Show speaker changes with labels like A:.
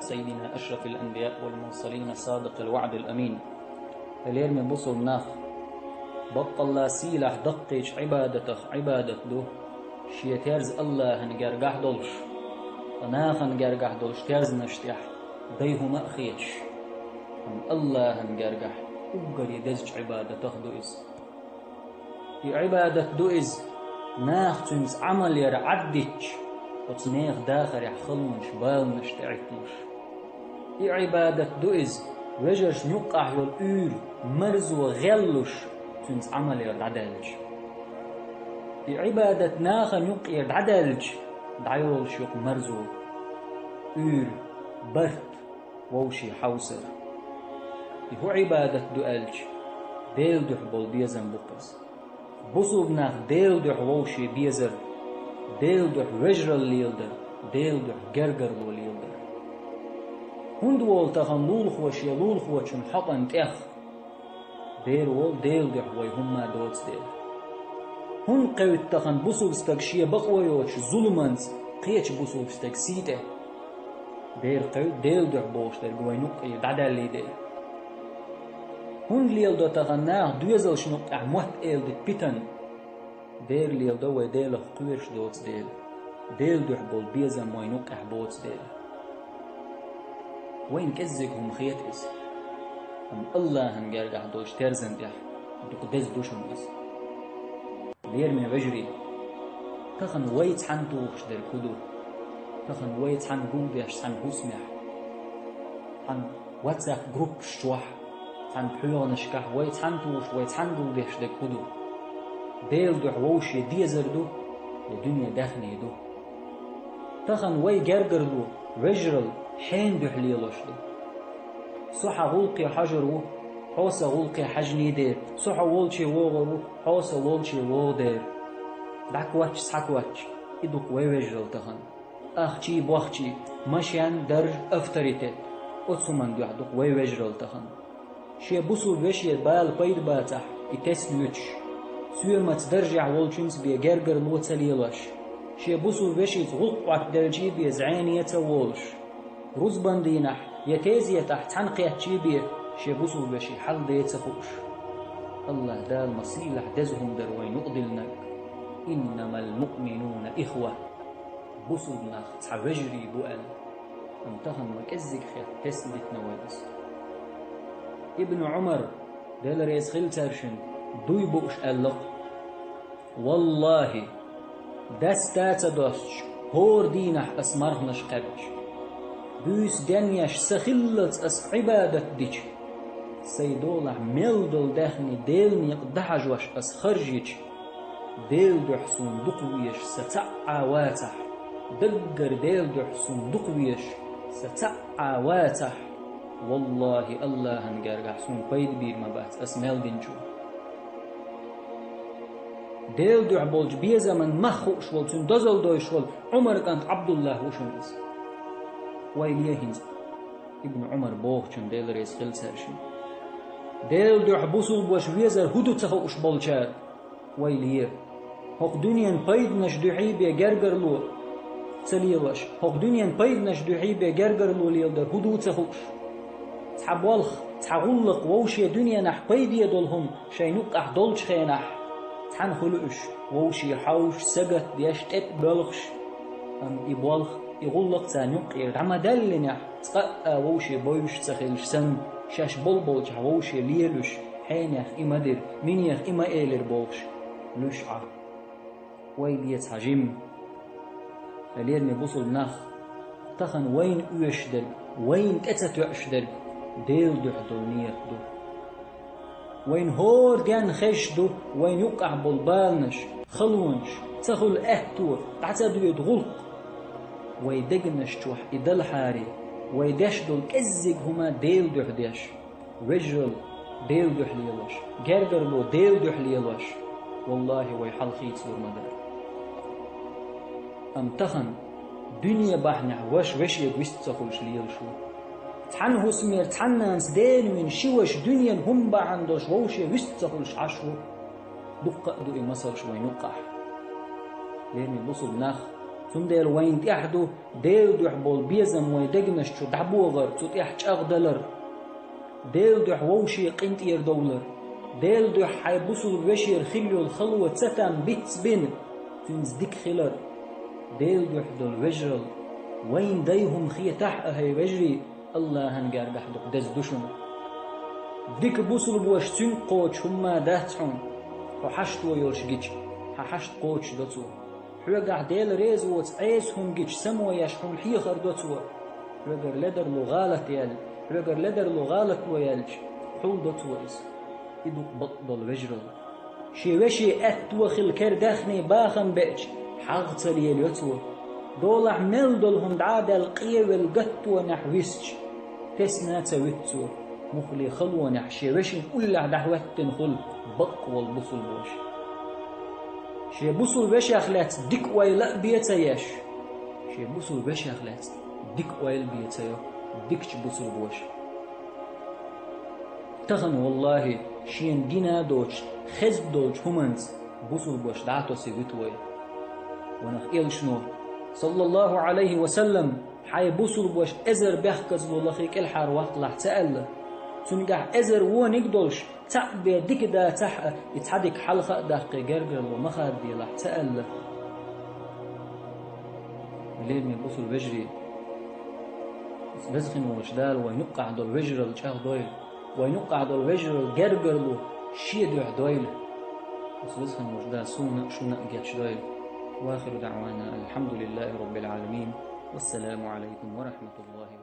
A: سيدنا أشرف الأنبياء والمرسلين صادق الوعد الأمين اليرمي بصل ناخ بطل سيلح دقيش عبادة دو شيتيرز الله هنجرجح دولش فناخ هنجرجح دولش تيرز نشتيح ديه مأخيش الله هنجرجح أقر يدزج عبادة دو إز عبادة دو إز ناخ تنس عمل يرعدج وتنيخ داخل يحخلونش بالنش تعتلش عبادة دو إز وجرش نقع والأور مرز وغلش تنس عمل يرعدلج عبادة ناخ نقع يرعدلج دعيولش يق مرزو أور برت ووشي حوسر هو عبادة دو ألج ديل دح بول بيزن بقز بصوب ناخ ديل دح ووشي بيزر ديل دح وجر الليلدر ديل دح جرجر ليلدر هند وول تخن لولخ وشي لولخ وشن حقن تأخ دير وول ديل دح وي هما دوتس ديل هن قوت تخن بصوب استكشي بقويوش ظلمانس قيش بصوب استكسيته دير قوت ديل دح بوش در قوينوك يدعدال لي دير هن ليل دو تغناه دوزل شنوك أحمد إل دي بيتن دير ليل دو وديل قويرش دوتس ديل دو حبول بيزا موينوك أحبوتس ديل وين كزيك هم خيط إز هم الله هنجرجح دوش ترزن ديح دوك دز دوشن إز ليرمي وجري تخن ويت حن توخش در كدو تخن ويت حن قوبيش حن هسمح حن واتساب جروب شوح حن بحيونش كح ويت حن توش ويت حن قوبيش در كدو ديل دو حووش ديزر دو الدنيا دخني دو تخن وي جرجر دو وجرل حين دو حليلوش دو صحا غلقي حجرو حوسا غلقي حجني دير صحا والشي وغرو حوسا والشي وغ دير دعك واتش سحك واتش إدوك وي وجرل تخن أخشي بوخشي مشيان درج أفتريتت أتسومن دو عدوك وي وجرل تخن شي بوسو بشي بال بيد باتح إتسلوش سويرمت درجع والشنس بي جرجر لوتسليلش شي بوسو بشي غلق وعك درجي بي زعيني يتوولش رزبان دينح يتازي تحت حنقية شيبي شي بوسو بشي حل دي يتخوش الله دال مصيلح دزهم دروين نقدلنك إنما المؤمنون إخوة بوسو بناخ تعوجري بؤل انتهن مكزك خير تسلت نوالس ابن عمر دال ريز خيل ترشن دوي بوش ألق والله دستات دوستش هور دينح أسمرهنش قبش بيس دنياش سخلت أس عبادة ديش سيدولح ملدل دخني ديل يقدحج وش أس خرجيش ديل دحسون دقويش ستعا واتح دقر ديل دحسون دقويش ستعا واتح والله الله هنجرح سون قيد بير ما بات أس ملدنجو ديل دو عبولج بيه زمن مخوش والتون دزل دوش وال عمر كانت عبد الله وشنز ويليه هنز ابن عمر بوغشن ديل ريس خل سرشن ديل دو عبوسل بوش ويزر هدو تخوش بولشار ويليه هق دنيا قيد نشدوحي بيه جرجر لو تليلوش هق دنيا قيد نشدوحي بيه جرجر لو ليل در هدو تخوش تحب والخ تحغلق ووشي دنيا نح قيد يدولهم شينوك أحدولش خينح تحن خلقش ووشي حوش سجت ديش تت بلغش أم يبولخ يغلق تانيق يرمدلنح تقأ ووشي بويش تخيلش سن شاش بلبلش ووشي ليلش حينيخ إما دير منيخ إما إيلر بولش لشعة ويليت حجم اليرمي بوصل نخ تخن وين أشدر وين كتت أشدر ديل دحدو نيخ دو وين هور جان خشدو وين يقع بالبالنش خلونش تخل أهتور تعتدو يدغلق ويدقنش توح إدل حاري ويدشدو الكزق هما ديل دحديش رجل ديل دحليلوش جرجرلو ديل دحليلوش والله ويحل خيت سور مدار أم تخن دنيا بحنح وش يقوست تخلش ليل شو تحن هو سمير تحن ناس دين من شوش دنيا هم بعندوش ووشي وستخلش عشو دقة دو مسر شوي نقح ليرمي بوصل نخ تنديل وين تحدو ديل دوح بول بيزم ويدقنش شو دعبوغر تتيح أغدلر ديل دوح ووشي قنت يردولر ديل دوح حيبوسو الوشير خلو الخلوة تتم بيتس بين تنزدك خلر ديل دوح دول وجرل وين ديهم خي تح هي وجري الله هنقار بحدق دز دوشن ديك بوسو بوش تن قوش هما دهتحون وحشت ويولش جيش حشت قوش دوتو حوغا ديل ريز ووت ايس هم جيش سمو يشحون حيخر دوتو حوغر لدر لو غالت يال حوغر لدر لو غالت ويالج حول دوتو ايس إدوك بطل وجرل شي وشي أتو خل كردخني باخن بيج حاغتل يليوتو دول عمل دولهم دعادة القية والقتو نحويسج تسنا تويتو مخلي خلوة نحشي وشي كل دعوتن خل بق والبصل بوش شي بصل وش أخلات ديك ويلا بيتياش شي بصل وش أخلات ديك ويل بيتيا ديكش بصل بوش تخن والله شين دينا دوش خزب دوش همانز بصل بوش دعتو سيويتوي ونخ إل شنو صلى الله عليه وسلم حي بصل بوش إزر بيحكز لولخيك الحار وقت لح تأل تنقح إزر ونقدولش تعبي ديك دا تح يتحدك حلقة دقي جرجر ومخاد دي لح تأل الليل من بصل بجري بزخن وشدال وينقع دول وجر الشاخ دويل وينقع دول وجر الجرجر له شي دوح دويل بزخن وشدال سونا شونا جاتش دويل واخر دعوانا الحمد لله رب العالمين والسلام عليكم ورحمة الله وبركاته.